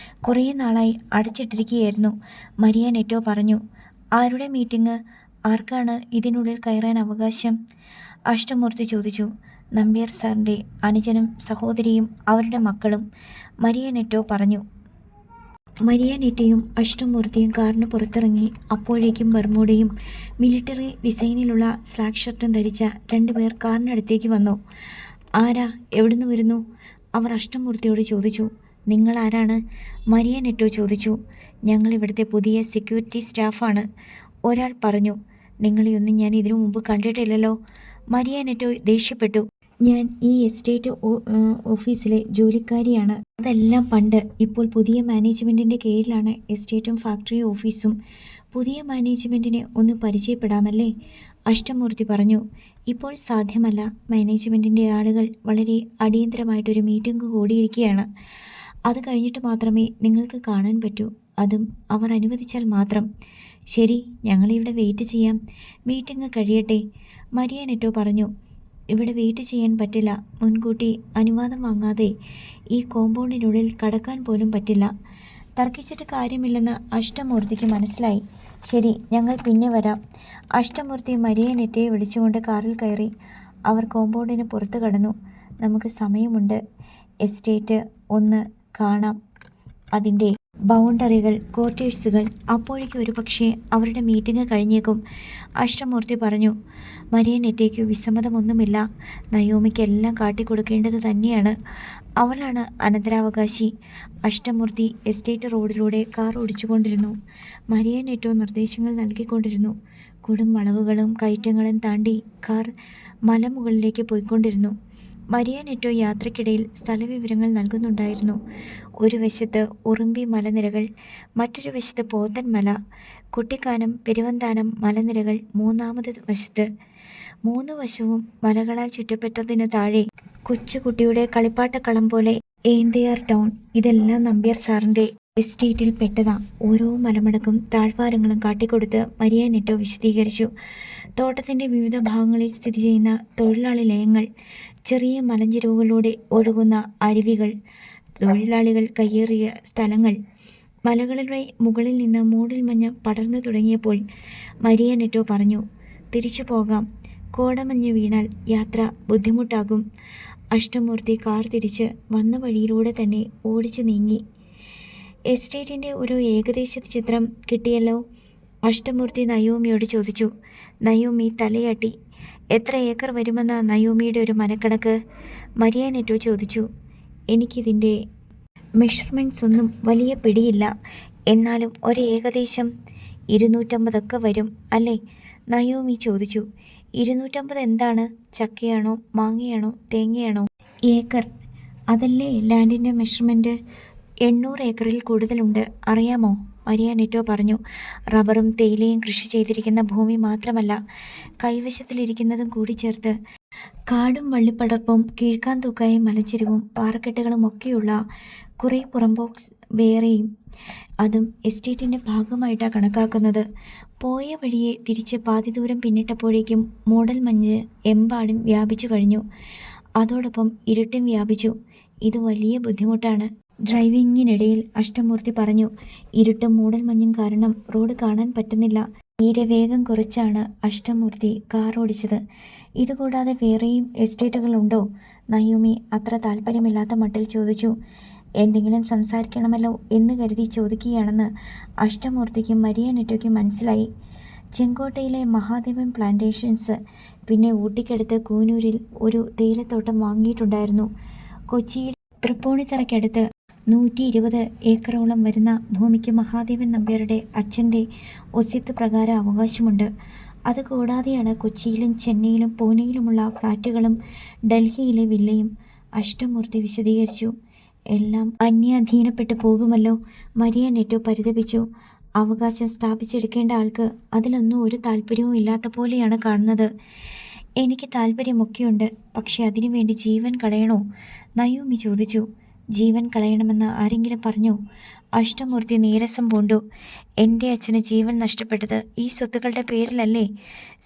കുറേ നാളായി അടച്ചിട്ടിരിക്കുകയായിരുന്നു, മരിയ നെറ്റോ പറഞ്ഞു. ആരുടെ മീറ്റിംഗ്? ആർക്കാണ് ഇതിനുള്ളിൽ കയറാൻ അവകാശം? അഷ്ടമൂർത്തി ചോദിച്ചു. നമ്പ്യാർ സാറിൻ്റെ അനുജനും സഹോദരിയും അവരുടെ മക്കളും, മരിയ നെറ്റോ പറഞ്ഞു. മരിയ നെറ്റയും അഷ്ടമൂർത്തിയും കാറിന് പുറത്തിറങ്ങി. അപ്പോഴേക്കും ബർമൂഡയും മിലിറ്ററി ഡിസൈനിലുള്ള സ്ലാക്ക് ഷർട്ടും ധരിച്ച 2 പേർ കാറിനടുത്തേക്ക് വന്നു. ആരാ? എവിടുന്ന് വരുന്നു? അവർ അഷ്ടമൂർത്തിയോട് ചോദിച്ചു. നിങ്ങൾ ആരാണ്? മരിയ നെറ്റോ ചോദിച്ചു. ഞങ്ങൾ ഇവിടുത്തെ പുതിയ സെക്യൂരിറ്റി സ്റ്റാഫാണ്, ഒരാൾ പറഞ്ഞു. നിങ്ങളെയൊന്നും ഞാൻ ഇതിനു മുമ്പ് കണ്ടിട്ടില്ലല്ലോ. മരിയ നെറ്റോ ദേഷ്യപ്പെട്ടു. ഞാൻ ഈ എസ്റ്റേറ്റ് ഓഫീസിലെ ജോലിക്കാരിയാണ്. അതെല്ലാം പണ്ട്. ഇപ്പോൾ പുതിയ മാനേജ്മെൻറ്റിൻ്റെ കീഴിലാണ് എസ്റ്റേറ്റും ഫാക്ടറി ഓഫീസും. പുതിയ മാനേജ്മെൻറ്റിനെ ഒന്ന് പരിചയപ്പെടാമല്ലേ? അഷ്ടമൂർത്തി പറഞ്ഞു. ഇപ്പോൾ സാധ്യമല്ല. മാനേജ്മെൻറ്റിൻ്റെ ആളുകൾ വളരെ അടിയന്തരമായിട്ടൊരു മീറ്റിംഗ് കൂടിയിരിക്കുകയാണ്. അത് കഴിഞ്ഞിട്ട് മാത്രമേ നിങ്ങൾക്ക് കാണാൻ പറ്റൂ. അതും അവർ അനുവദിച്ചാൽ മാത്രം. ശരി, ഞങ്ങളിവിടെ വെയിറ്റ് ചെയ്യാം. മീറ്റിംഗ് കഴിയട്ടെ, മരിയ നെറ്റോ പറഞ്ഞു. ഇവിടെ വെയിറ്റ് ചെയ്യാൻ പറ്റില്ല. മുൻകൂട്ടി അനുവാദം വാങ്ങാതെ ഈ കോമ്പൗണ്ടിനുള്ളിൽ കടക്കാൻ പോലും പറ്റില്ല. തർക്കിച്ചിട്ട് കാര്യമില്ലെന്ന് അഷ്ടമൂർത്തിക്ക് മനസ്സിലായി. ശരി, ഞങ്ങൾ പിന്നെ വരാം. അഷ്ടമൂർത്തി മരിയ നെറ്റയെ വിളിച്ചുകൊണ്ട് കാറിൽ കയറി. അവർ കോമ്പൗണ്ടിന് പുറത്ത് കടന്നു. നമുക്ക് സമയമുണ്ട്. എസ്റ്റേറ്റ് ഒന്ന് കാണാം, അതിൻ്റെ ബൗണ്ടറികൾ, ക്വാർട്ടേഴ്സുകൾ. അപ്പോഴേക്കും ഒരു പക്ഷേ അവരുടെ മീറ്റിംഗ് കഴിഞ്ഞേക്കും, അഷ്ടമൂർത്തി പറഞ്ഞു. മരിയ നെറ്റയ്ക്ക് വിസമ്മതമൊന്നുമില്ല. നയോമിക്ക് എല്ലാം കാട്ടിക്കൊടുക്കേണ്ടത് തന്നെയാണ്. അവളാണ് അനന്തരാവകാശി. അഷ്ടമൂർത്തി എസ്റ്റേറ്റ് റോഡിലൂടെ കാർ ഓടിച്ചുകൊണ്ടിരുന്നു. മരിയ നെറ്റോ നിർദ്ദേശങ്ങൾ നൽകിക്കൊണ്ടിരുന്നു. കൊടും വളവുകളും കയറ്റങ്ങളും താണ്ടി കാർ മലമുകളിലേക്ക് പോയിക്കൊണ്ടിരുന്നു. മരിയ നെറ്റോ യാത്രക്കിടയിൽ സ്ഥലവിവരങ്ങൾ നൽകുന്നുണ്ടായിരുന്നു. ഒരു വശത്ത് ഉറുമ്പി മലനിരകൾ, മറ്റൊരു വശത്ത് പോത്തൻ മല, കുട്ടിക്കാനം, പെരുവന്താനം മലനിരകൾ മൂന്നാമത് വശത്ത്. 3 വശവും മലകളാൽ ചുറ്റപ്പെട്ടതിനു താഴെ കൊച്ചുകുട്ടിയുടെ കളിപ്പാട്ടക്കളം പോലെ ഏന്തയാർ ടൗൺ. ഇതെല്ലാം നമ്പ്യാർ സാറിൻ്റെ എസ്റ്റേറ്റിൽ പെട്ടതാ. ഓരോ മലമടക്കും താഴ്വാരങ്ങളും കാട്ടിക്കൊടുത്ത് മരിയ നെറ്റോ വിശദീകരിച്ചു. തോട്ടത്തിൻ്റെ വിവിധ ഭാഗങ്ങളിൽ സ്ഥിതി ചെയ്യുന്ന തൊഴിലാളി ലയങ്ങൾ, ചെറിയ മലഞ്ചെരുവുകളിലൂടെ ഒഴുകുന്ന അരുവികൾ, തൊഴിലാളികൾ കയ്യേറിയ സ്ഥലങ്ങൾ, മലകളുടെ മുകളിൽ നിന്ന് മൂടൽമഞ്ഞ് പടർന്നു തുടങ്ങിയപ്പോൾ മരിയ നെറ്റോ പറഞ്ഞു, തിരിച്ചു പോകാം. കോടമഞ്ഞ് വീണാൽ യാത്ര ബുദ്ധിമുട്ടാകും. അഷ്ടമൂർത്തി കാർ തിരിച്ച് വന്ന വഴിയിലൂടെ തന്നെ ഓടിച്ചു നീങ്ങി. എസ്റ്റേറ്റിൻ്റെ ഒരു ഏകദേശ ചിത്രം കിട്ടിയല്ലോ? അഷ്ടമൂർത്തി നയോമിയോട് ചോദിച്ചു. നയോമി തലയാട്ടി. എത്ര ഏക്കർ വരുമെന്ന നയോമിയുടെ ഒരു മനക്കണക്ക്? മരിയ നെറ്റോ ചോദിച്ചു. എനിക്കിതിൻ്റെ മെഷർമെൻറ്റ്സ് ഒന്നും വലിയ പിടിയില്ല. എന്നാലും ഒരു ഏകദേശം 250 വരും അല്ലേ? നയോമി ചോദിച്ചു. 250 എന്താണ്? ചക്കയാണോ മാങ്ങയാണോ തേങ്ങയാണോ? ഏക്കർ. അതല്ലേ ലാൻഡിൻ്റെ മെഷർമെൻറ്റ്. 800 ഏക്കറിൽ കൂടുതലുണ്ട്, അറിയാമോ? മരിയ നെറ്റോ പറഞ്ഞു. റബ്ബറും തേയിലയും കൃഷി ചെയ്തിരിക്കുന്ന ഭൂമി മാത്രമല്ല, കൈവശത്തിലിരിക്കുന്നതും കൂടി ചേർത്ത് കാടും വള്ളിപ്പടർപ്പും കീഴ്ക്കാന്തൂക്കായ മലച്ചെരിവും പാറക്കെട്ടുകളും ഒക്കെയുള്ള കുറേ പുറംബോക്സ് വേറെയും. അതും എസ്റ്റേറ്റിൻ്റെ ഭാഗമായിട്ടാണ് കണക്കാക്കുന്നത്. പോയ വഴിയെ തിരിച്ച് പാതി ദൂരം പിന്നിട്ടപ്പോഴേക്കും മൂടൽമഞ്ഞ് എമ്പാടും വ്യാപിച്ചു കഴിഞ്ഞു. അതോടൊപ്പം ഇരുട്ടും വ്യാപിച്ചു. ഇത് വലിയ ബുദ്ധിമുട്ടാണ്. ഡ്രൈവിങ്ങിനിടയിൽ അഷ്ടമൂർത്തി പറഞ്ഞു. ഇരുട്ടും മൂടൽമഞ്ഞും കാരണം റോഡ് കാണാൻ പറ്റുന്നില്ല. തീരെ വേഗം കുറച്ചാണ് അഷ്ടമൂർത്തി കാർ ഓടിച്ചത്. ഇതുകൂടാതെ വേറെയും എസ്റ്റേറ്റുകളുണ്ടോ? നയോമി അത്ര താല്പര്യമില്ലാത്ത മട്ടിൽ ചോദിച്ചു. എന്തെങ്കിലും സംസാരിക്കണമല്ലോ എന്ന് കരുതി ചോദിക്കുകയാണെന്ന് അഷ്ടമൂർത്തിക്കും മരിയ നെറ്റോയ്ക്കും മനസ്സിലായി. ചെങ്കോട്ടയിലെ മഹാദേവൻ പ്ലാന്റേഷൻസ്, പിന്നെ ഊട്ടിക്കടുത്ത് കൂനൂരിൽ ഒരു തേയിലത്തോട്ടം വാങ്ങിയിട്ടുണ്ടായിരുന്നു. കൊച്ചിയിൽ തൃപ്പൂണിത്തറയ്ക്കടുത്ത് 120 ഏക്കറോളം വരുന്ന ഭൂമിക്ക് മഹാദേവൻ നമ്പ്യാരുടെ അച്ഛൻ്റെ ഒസ്യത്ത് പ്രകാരം അവകാശമുണ്ട്. അതുകൂടാതെയാണ് കൊച്ചിയിലും ചെന്നൈയിലും പൂനെയിലുമുള്ള ഫ്ലാറ്റുകളും ഡൽഹിയിലെ വില്ലയും. അഷ്ടമൂർത്തി വിശദീകരിച്ചു. എല്ലാം അന്യാധീനപ്പെട്ടു പോകുമല്ലോ? മരിയ നെറ്റോ പരിതപിച്ചു. അവകാശം സ്ഥാപിച്ചെടുക്കേണ്ട ആൾക്ക് അതിലൊന്നും ഒരു താല്പര്യവും ഇല്ലാത്ത പോലെയാണ് കാണുന്നത്. എനിക്ക് താല്പര്യമൊക്കെയുണ്ട്, പക്ഷെ അതിനുവേണ്ടി ജീവൻ കളയണോ? നയോമി ചോദിച്ചു. ജീവൻ കളയണമെന്ന് ആരെങ്കിലും പറഞ്ഞോ? അഷ്ടമൂർത്തി നീരസം പൂണ്ടു. എൻ്റെ അച്ഛന് ജീവൻ നഷ്ടപ്പെട്ടത് ഈ സ്വത്തുക്കളുടെ പേരിലല്ലേ?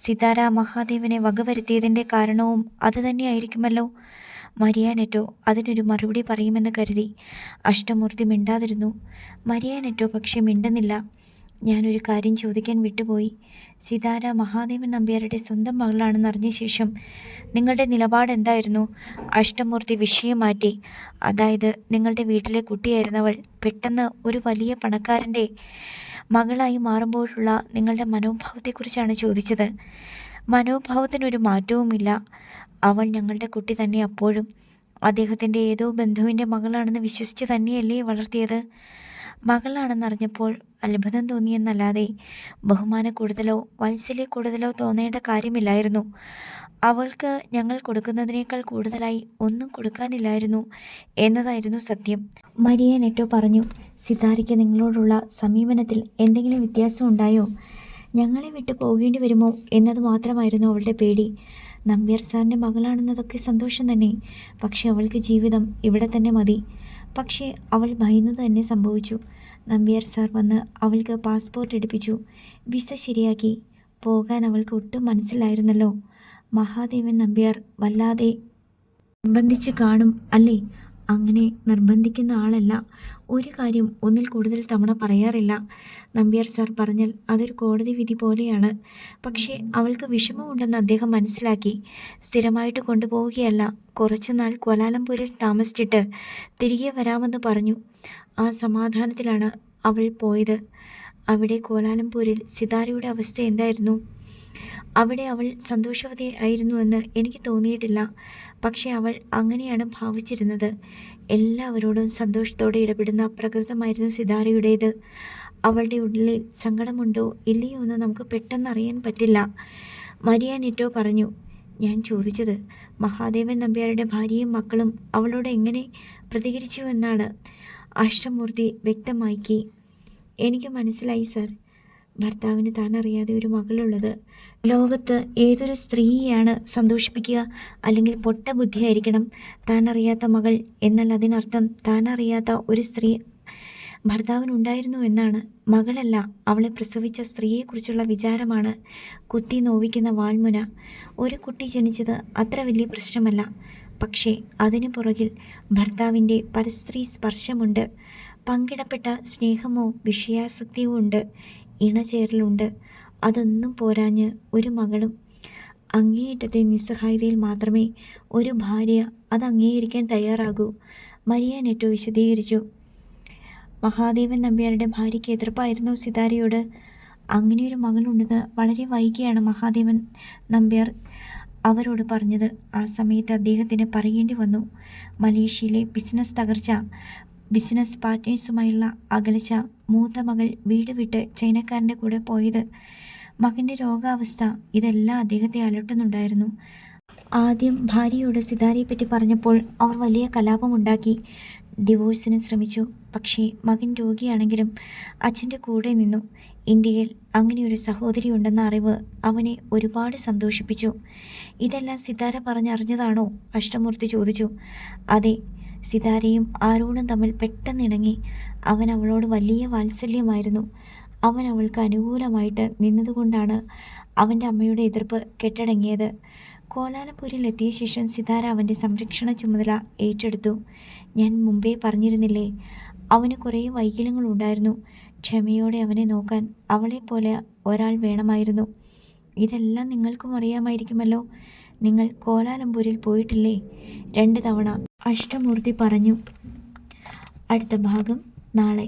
സിതാര മഹാദേവനെ വകവരുത്തിയതിൻ്റെ കാരണവും അതുതന്നെയായിരിക്കുമല്ലോ. മരിയ നെറ്റോ അതിനൊരു മറുപടി പറയുമെന്ന് കരുതി. അഷ്ടമൂർത്തി മിണ്ടാതിരുന്നു. മരിയ നെറ്റോ പക്ഷെ മിണ്ടുന്നില്ല. ഞാനൊരു കാര്യം ചോദിക്കാൻ വിട്ടുപോയി. സിതാര മഹാദേവൻ നമ്പ്യാരുടെ സ്വന്തം മകളാണെന്നറിഞ്ഞ ശേഷം നിങ്ങളുടെ നിലപാട് എന്തായിരുന്നു? അഷ്ടമൂർത്തി വിഷയം മാറ്റി. അതായത് നിങ്ങളുടെ വീട്ടിലെ കുട്ടിയായിരുന്നവൾ പെട്ടെന്ന് ഒരു വലിയ പണക്കാരൻ്റെ മകളായി മാറുമ്പോഴുള്ള നിങ്ങളുടെ മനോഭാവത്തെക്കുറിച്ചാണ് ചോദിച്ചത്. മനോഭാവത്തിനൊരു മാറ്റവുമില്ല. അവൾ ഞങ്ങളുടെ കുട്ടി തന്നെ അപ്പോഴും. അദ്ദേഹത്തിൻ്റെ ഏതോ ബന്ധുവിൻ്റെ മകളാണെന്ന് വിശ്വസിച്ച് തന്നെയല്ലേ വളർത്തിയത്? മകളാണെന്നറിഞ്ഞപ്പോൾ അത്ഭുതം തോന്നിയെന്നല്ലാതെ ബഹുമാന കൂടുതലോ വാത്സല്യ കൂടുതലോ തോന്നേണ്ട കാര്യമില്ലായിരുന്നു. അവൾക്ക് ഞങ്ങൾ കൊടുക്കുന്നതിനേക്കാൾ കൂടുതലായി ഒന്നും കൊടുക്കാനില്ലായിരുന്നു എന്നതായിരുന്നു സത്യം. മരിയ നെറ്റോ പറഞ്ഞു. സിതാരയ്ക്ക് നിങ്ങളോടുള്ള സമീപനത്തിൽ എന്തെങ്കിലും വ്യത്യാസം ഉണ്ടായോ? ഞങ്ങളെ വിട്ടു പോകേണ്ടി വരുമോ എന്നത് മാത്രമായിരുന്നു അവളുടെ പേടി. നമ്പ്യാർ സാറിൻ്റെ മകളാണെന്നതൊക്കെ സന്തോഷം തന്നെ, പക്ഷെ അവൾക്ക് ജീവിതം ഇവിടെ തന്നെ മതി. പക്ഷേ അവൾ ഭയന്നത് തന്നെ സംഭവിച്ചു. നമ്പ്യാർ സാർ വന്ന് അവൾക്ക് പാസ്പോർട്ട് എടുപ്പിച്ചു, വിസ ശരിയാക്കി. പോകാൻ അവൾക്ക് ഒട്ടും മനസ്സിലായിരുന്നല്ലോ. മഹാദേവൻ നമ്പ്യാർ വല്ലാതെ നിർബന്ധിച്ച് കാണും അല്ലേ? അങ്ങനെ നിർബന്ധിക്കുന്ന ആളല്ല. ഒരു കാര്യം ഒന്നിൽ കൂടുതൽ തവണ പറയാറില്ല. നമ്പ്യാർ സാർ പറഞ്ഞാൽ അതൊരു കോടതി വിധി പോലെയാണ്. പക്ഷേ അവൾക്ക് വിഷമമുണ്ടെന്ന് അദ്ദേഹം മനസ്സിലാക്കി. സ്ഥിരമായിട്ട് കൊണ്ടുപോവുകയല്ല, കുറച്ചുനാൾ ക്വാലാലംപൂരിൽ താമസിച്ചിട്ട് തിരികെ വരാമെന്ന് പറഞ്ഞു. ആ സമാധാനത്തിലാണ് അവൾ പോയത്. അവിടെ ക്വാലാലംപൂരിൽ സിതാരയുടെ അവസ്ഥ എന്തായിരുന്നു? അവിടെ അവൾ സന്തോഷവതി ആയിരുന്നുവെന്ന് എനിക്ക് തോന്നിയിട്ടില്ല. പക്ഷെ അവൾ അങ്ങനെയാണ് ഭാവിച്ചിരുന്നത്. എല്ലാവരോടും സന്തോഷത്തോടെ ഇടപെടുന്ന പ്രകൃതമായിരുന്നു സിതാരയുടേത്. അവളുടെ ഉള്ളിൽ സങ്കടമുണ്ടോ ഇല്ലയോ എന്ന് നമുക്ക് പെട്ടെന്ന് അറിയാൻ പറ്റില്ല. മരിയ നെറ്റോ പറഞ്ഞു. ഞാൻ ചോദിച്ചത് മഹാദേവൻ നമ്പ്യാരുടെ ഭാര്യയും മക്കളും അവളോട് എങ്ങനെ പ്രതികരിച്ചു എന്നാണ്. അഷ്ടമൂർത്തി വ്യക്തമാക്കി. എനിക്ക് മനസ്സിലായി സർ. ഭർത്താവിന് താൻ അറിയാതെ ഒരു മകളുള്ളത്. ലോകത്ത് ഏതൊരു സ്ത്രീയെയാണ് സന്തോഷിപ്പിക്കുക? അല്ലെങ്കിൽ പൊട്ട ബുദ്ധിയായിരിക്കണം. താൻ അറിയാത്ത മകൾ എന്നാൽ അതിനർത്ഥം താൻ അറിയാത്ത ഒരു സ്ത്രീ ഭർത്താവിനുണ്ടായിരുന്നു എന്നാണ്. മകളല്ല, അവളെ പ്രസവിച്ച സ്ത്രീയെക്കുറിച്ചുള്ള വിചാരമാണ് കുത്തി നോവിക്കുന്ന വാൾമുന. ഒരു കുട്ടി ജനിച്ചത് അത്ര വലിയ പ്രശ്നമല്ല, പക്ഷേ അതിനു പുറകിൽ ഭർത്താവിൻ്റെ പരസ്ത്രീ സ്പർശമുണ്ട്. പങ്കിടപ്പെട്ട സ്നേഹമോ വിഷയാസക്തിയോ ഉണ്ട്, ഇണചേരലുണ്ട്. അതൊന്നും പോരാഞ്ഞ് ഒരു മകളും. അങ്ങേയറ്റത്തെ നിസ്സഹായതയിൽ മാത്രമേ ഒരു ഭാര്യ അത് അംഗീകരിക്കാൻ തയ്യാറാകൂ. മരിയ നെറ്റോ വിശദീകരിച്ചു. മഹാദേവൻ നമ്പ്യാരുടെ ഭാര്യയ്ക്ക് എതിർപ്പായിരുന്നു സിതാരയോട്. അങ്ങനെയൊരു മകളുണ്ടെന്ന് വളരെ വൈകിയാണ് മഹാദേവൻ നമ്പ്യാർ അവരോട് പറഞ്ഞത്. ആ സമയത്ത് അദ്ദേഹത്തിന് പറയേണ്ടി വന്നു. മലേഷ്യയിലെ ബിസിനസ് തകർച്ച, ബിസിനസ് പാർട്ട്നേഴ്സുമായുള്ള അകൽച്ച, മൂത്ത മകൾ വീട് വിട്ട് ചൈനക്കാരൻ്റെ കൂടെ പോയത്, മകൻ്റെ രോഗാവസ്ഥ, ഇതെല്ലാം അദ്ദേഹത്തെ അലട്ടുന്നുണ്ടായിരുന്നു. ആദ്യം ഭാര്യയോട് സിതാരയെപ്പറ്റി പറഞ്ഞപ്പോൾ അവർ വലിയ കലാപമുണ്ടാക്കി. ഡിവോഴ്സിന് ശ്രമിച്ചു. പക്ഷേ മകൻ രോഗിയാണെങ്കിലും അച്ഛൻ്റെ കൂടെ നിന്നു. ഇന്ത്യയിൽ അങ്ങനെയൊരു സഹോദരി ഉണ്ടെന്ന അറിവ് അവനെ ഒരുപാട് സന്തോഷിപ്പിച്ചു. ഇതെല്ലാം സിതാര പറഞ്ഞറിഞ്ഞതാണോ? അഷ്ടമൂർത്തി ചോദിച്ചു. അതെ. സിതാരയും ആരോടും തമ്മിൽ പെട്ടെന്ന് ഇണങ്ങി. അവൻ അവളോട് വലിയ വാത്സല്യമായിരുന്നു. അവൻ അവൾക്ക് അനുകൂലമായിട്ട് നിന്നതുകൊണ്ടാണ് അവൻ്റെ അമ്മയുടെ എതിർപ്പ് കെട്ടടങ്ങിയത്. കോലാലംപൂരിൽ എത്തിയ ശേഷം സിതാര അവൻ്റെ സംരക്ഷണ ചുമതല ഏറ്റെടുത്തു. ഞാൻ മുമ്പേ പറഞ്ഞിരുന്നില്ലേ, അവന് കുറേ വൈകല്യങ്ങളുണ്ടായിരുന്നു. ക്ഷമയോടെ അവനെ നോക്കാൻ അവളെപ്പോലെ ഒരാൾ വേണമായിരുന്നു. ഇതെല്ലാം നിങ്ങൾക്കും അറിയാമായിരിക്കുമല്ലോ. നിങ്ങൾ കോലാലംപൂരിൽ പോയിട്ടില്ലേ? 2 തവണ, അഷ്ടമൂർത്തി പറഞ്ഞു. അടുത്ത ഭാഗം നാളെ.